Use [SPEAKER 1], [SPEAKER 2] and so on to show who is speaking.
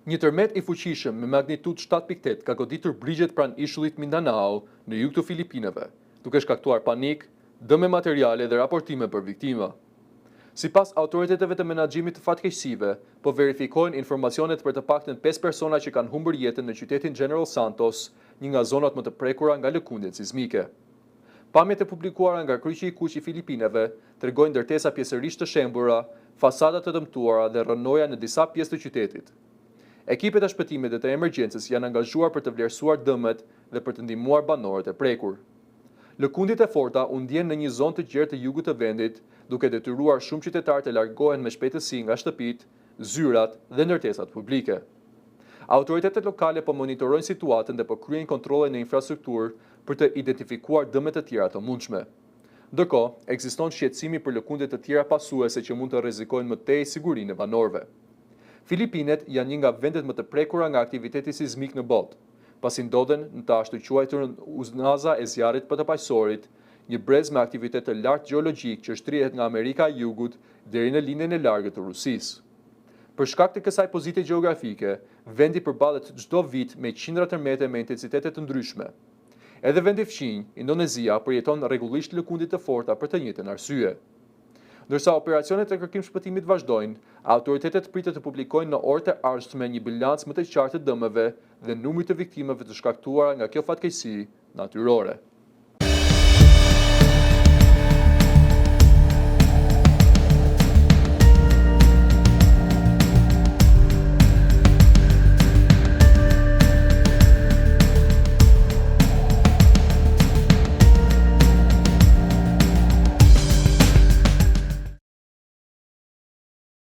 [SPEAKER 1] Një tërmet i fuqishëm me magnitud 7.8 ka goditur brigjet pranë ishullit Mindanao në jug të Filipinave, duke shkaktuar panik, dëme materiale dhe raportime për viktima. Sipas autoriteteve të menaxhimit të fatkeqësive, po verifikojnë informacionet për të paktën 5 persona që kanë humbur jetën në qytetin General Santos, një nga zonat më të prekura nga lëkundjet sismike. Pamjet e publikuara nga Kryqi i Kuq i Filipinave tregojnë ndërtesa pjesërisht të shembura, fasada të dëmtuara dhe rrënoja në disa pjesë të qytetit. Ekipet e shpëtimit dhe të emergjencës janë angazhuar për të vlerësuar dëmet dhe për të ndihmuar banorët e prekur. Lëkundjet e forta u ndjen në një zonë të gjerë të jugut të vendit, duke detyruar shumë qytetarë të largohen me shpejtësi nga shtëpitë, zyrat dhe ndërtesat publike. Autoritetet lokale po monitorojnë situatën dhe po kryejnë kontrolle në infrastrukturë për të identifikuar dëmet të tjera të mundshme. Ndërkohë, ekziston shqetësimi për lëkundje të tjera pasuese që mund të rrezikojnë më tej sigurinë e banorëve. Filipinet janë një nga vendet më të prekura nga aktiviteti sismik në botë, pasi ndodhen në të ashtu quajturën uznaza e zjarrit pëtëpaqësorit, një brez me aktivitet të lartë gjeologjik që shtrihet nga Amerika e Jugut deri në linjën e largët të Rusisë. Për shkak të kësaj pozite gjeografike, vendi përballet çdo vit me qindra tërmete me intensitete të ndryshme. Edhe vendi fqinj, Indonezia, përjeton rregullisht lëkundje të forta për të njëjtën arsye. Ndërsa operacionet e kërkim shpëtimit vazhdojnë, autoritetet pritet të publikojnë në orët e ardhshme një bilanc më të qartë të dëmeve dhe numrit të viktimeve të shkaktuara nga kjo fatkeqësi natyrore.